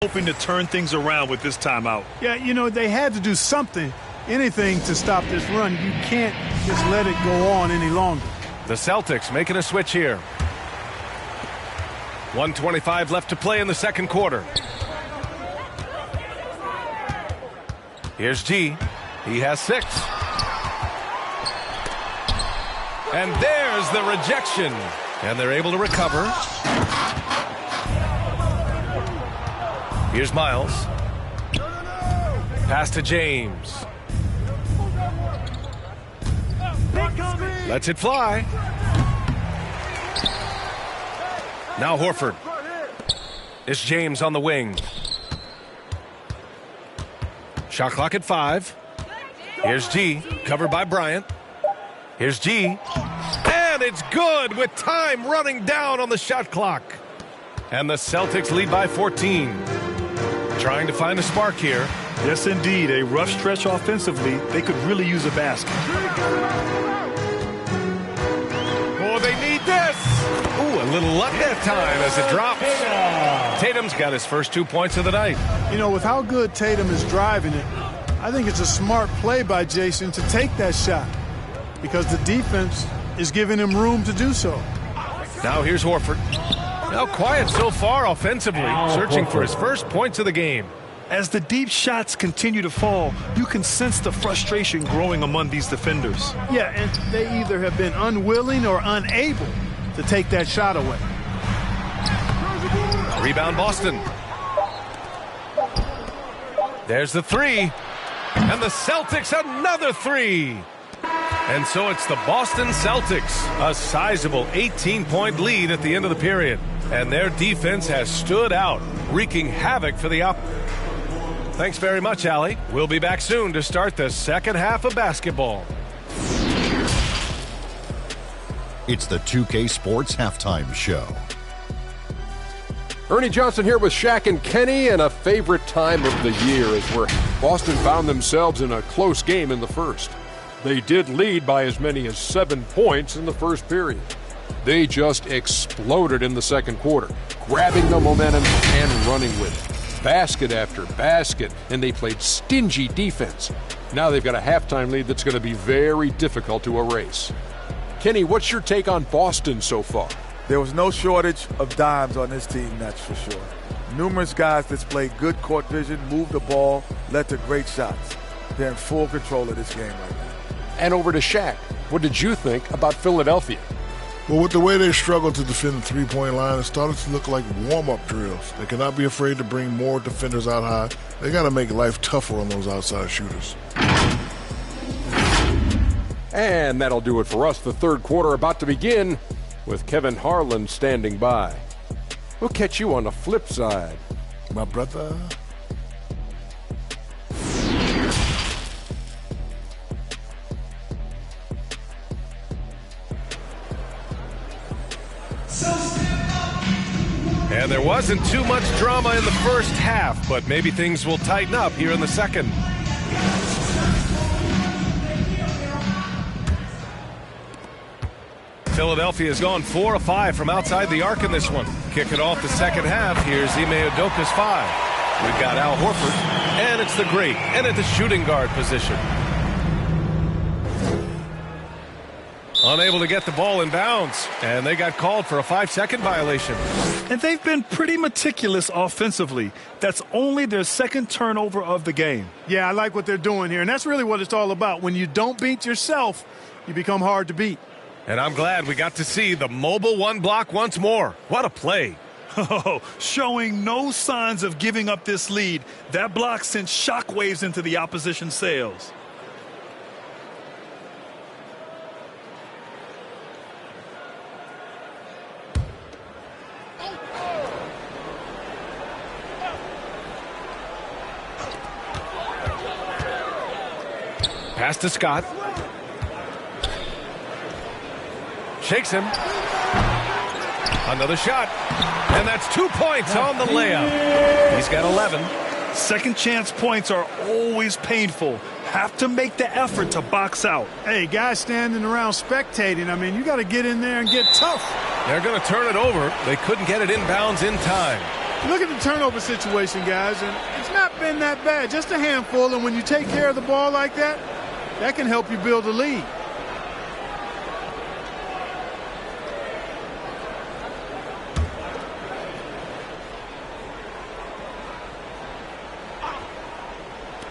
hoping to turn things around with this timeout. Yeah, you know, they had to do something, anything to stop this run. You can't just let it go on any longer. The Celtics making a switch here. 1:25 left to play in the second quarter. Here's G. He has 6. And there's the rejection. And they're able to recover. Here's Miles. Pass to James. Lets it fly. Now Horford. It's James on the wing. Shot clock at 5. Here's G, covered by Bryant. Here's G. And it's good with time running down on the shot clock. And the Celtics lead by 14. Trying to find a spark here. Yes, indeed. A rough stretch offensively. They could really use a basket. Oh, they need this. Ooh, a little luck that time as it drops. Tatum's got his first 2 points of the night. You know, with how good Tatum is driving it, I think it's a smart play by Jason to take that shot because the defense is giving him room to do so. Now here's Horford. Now quiet so far offensively, searching for his first points of the game. As the deep shots continue to fall, you can sense the frustration growing among these defenders. Yeah, and they either have been unwilling or unable to take that shot away. Rebound Boston. There's the 3. And the Celtics another 3. And so it's the Boston Celtics, a sizable 18-point lead at the end of the period. And their defense has stood out, wreaking havoc for the Thanks very much, Allie. We'll be back soon to start the second half of basketball. It's the 2K Sports Halftime Show. Ernie Johnson here with Shaq and Kenny, and a favorite time of the year is where Boston found themselves in a close game in the first. They did lead by as many as 7 points in the first period. They just exploded in the second quarter, grabbing the momentum and running with it. Basket after basket, and they played stingy defense. Now they've got a halftime lead that's going to be very difficult to erase. Kenny, what's your take on Boston so far? There was no shortage of dimes on this team, that's for sure. Numerous guys displayed good court vision, moved the ball, led to great shots. They're in full control of this game right now. And over to Shaq. What did you think about Philadelphia? Well, with the way they struggled to defend the three-point line, it started to look like warm-up drills. They cannot be afraid to bring more defenders out high. They got to make life tougher on those outside shooters. And that'll do it for us. The third quarter about to begin with Kevin Harlan standing by. We'll catch you on the flip side. My brother. And there wasn't too much drama in the first half, but maybe things will tighten up here in the second. Philadelphia has gone 4 of 5 from outside the arc in this one. Kicking off the second half, here's Ime Udoka's 5. We've got Al Horford, and it's the great, and at the shooting guard position. Unable to get the ball in bounds, and they got called for a 5-second violation. And they've been pretty meticulous offensively. That's only their second turnover of the game. Yeah, I like what they're doing here, and that's really what it's all about. When you don't beat yourself, you become hard to beat. And I'm glad we got to see the mobile one block once more. What a play. Oh, showing no signs of giving up this lead. That block sent shockwaves into the opposition sails. Pass to Scott. Shakes him. Another shot. And that's 2 points on the layup. He's got 11. Second chance points are always painful. Have to make the effort to box out. Hey, guys standing around spectating, I mean, you got to get in there and get tough. They're going to turn it over. They couldn't get it inbounds in time. Look at the turnover situation, guys, and it's not been that bad. Just a handful, and when you take care of the ball like that, that can help you build a lead.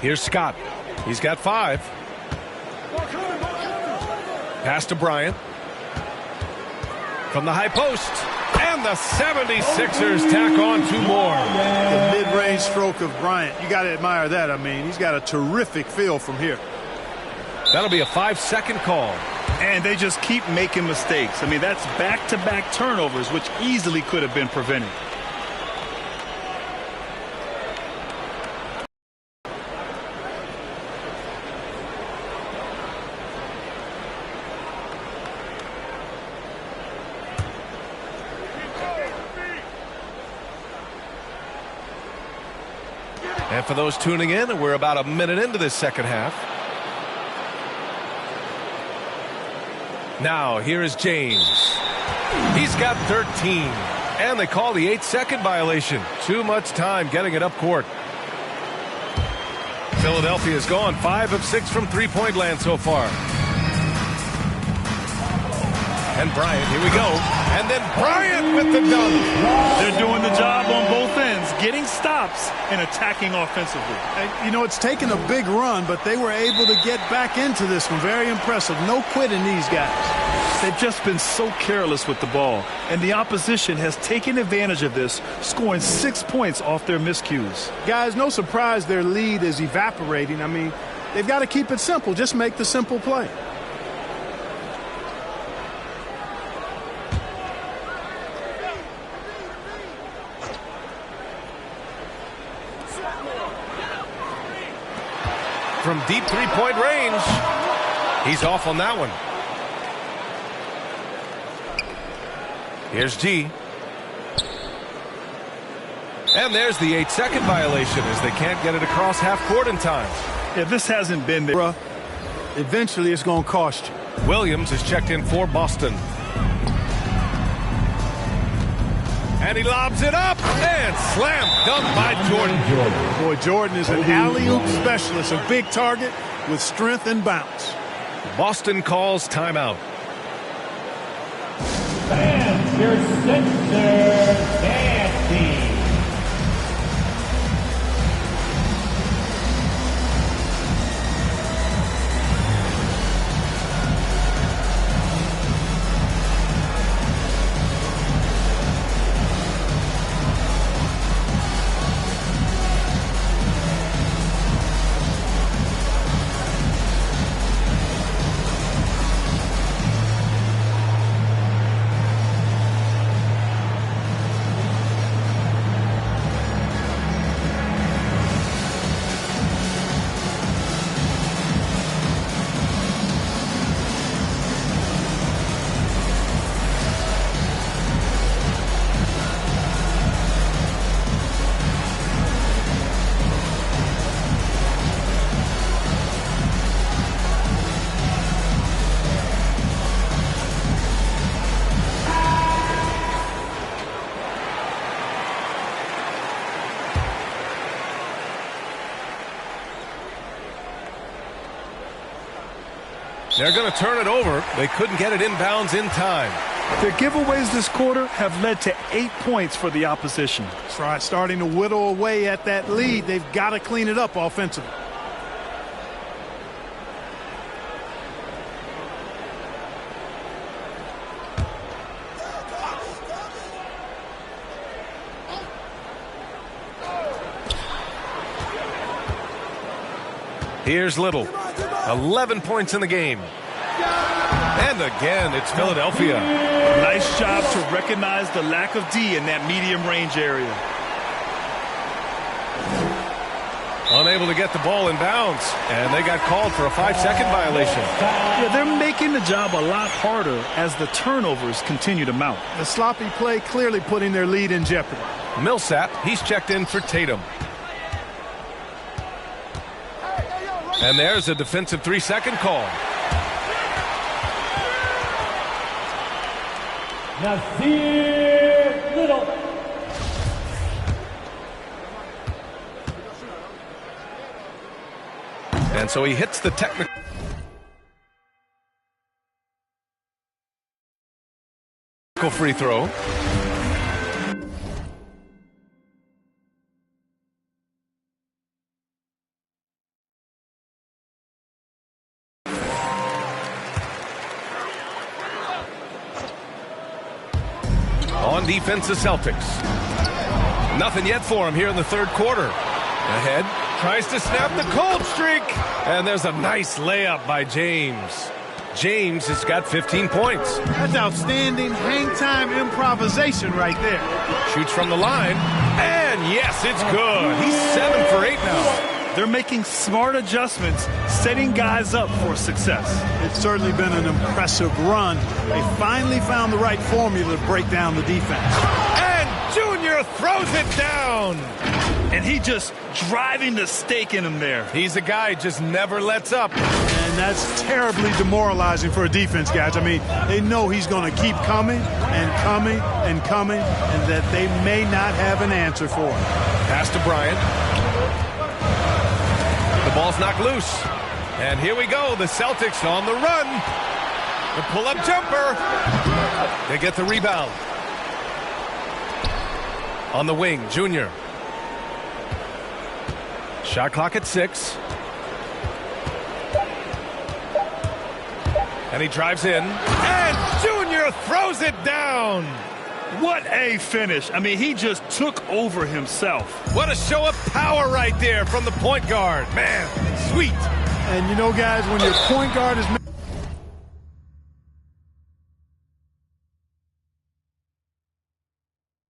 Here's Scott. He's got 5. Pass to Bryant. From the high post. And the 76ers tack on 2 more. The mid-range stroke of Bryant. You got to admire that. I mean, he's got a terrific feel from here. That'll be a 5-second call. And they just keep making mistakes. I mean, that's back-to-back turnovers, which easily could have been prevented. And for those tuning in, we're about a minute into this second half. Now, here is James. He's got 13. And they call the 8-second violation. Too much time getting it up court. Philadelphia's gone 5 of 6 from three-point land so far. And Bryant, here we go. And then Bryant with the dunk. They're doing the job on both ends, getting stops and attacking offensively. You know, it's taken a big run, but they were able to get back into this one. Very impressive. No quitting these guys. They've just been so careless with the ball, and the opposition has taken advantage of this, scoring 6 points off their miscues. Guys, no surprise their lead is evaporating. I mean, they've got to keep it simple. Just make the simple play. From deep three-point range. He's off on that one. Here's G. And there's the 8-second violation as they can't get it across half court in time. Yeah, this hasn't been there. Eventually, it's going to cost you. Williams is checked in for Boston. And he lobs it up and slam dunk by Jordan. Boy, Jordan is an alley-oop specialist, a big target with strength and bounce. Boston calls timeout. And your center, Nancy. They're going to turn it over. They couldn't get it inbounds in time. Their giveaways this quarter have led to 8 points for the opposition. Try starting to whittle away at that lead. They've got to clean it up offensively. Here's Little. 11 points in the game. And again, it's Philadelphia. Nice job to recognize the lack of D in that medium range area. Unable to get the ball in bounds. And they got called for a 5-second violation. Yeah, they're making the job a lot harder as the turnovers continue to mount. The sloppy play clearly putting their lead in jeopardy. Millsap, he's checked in for Tatum. And there's a defensive 3-second call. Nasir Little. And so he hits the technical free throw. On defense, the Celtics. Nothing yet for him here in the third quarter. Ahead, tries to snap the cold streak. And there's a nice layup by James. James has got 15 points. That's outstanding hang-time improvisation right there. Shoots from the line. And yes, it's good. He's 7 for 8 now. They're making smart adjustments, setting guys up for success. It's certainly been an impressive run. They finally found the right formula to break down the defense. And Junior throws it down. And he just driving the stake in him there. He's a guy who just never lets up. And that's terribly demoralizing for a defense, guys. I mean, they know he's going to keep coming and coming and coming, and that they may not have an answer for him. Pass to Bryant. The ball's knocked loose. And here we go. The Celtics on the run. The pull-up jumper. They get the rebound. On the wing, Junior. Shot clock at 6. And he drives in. And Junior throws it down. What a finish. I mean, he just took over himself. What a show of power right there from the point guard. Man, sweet. And you know, guys, when your point guard is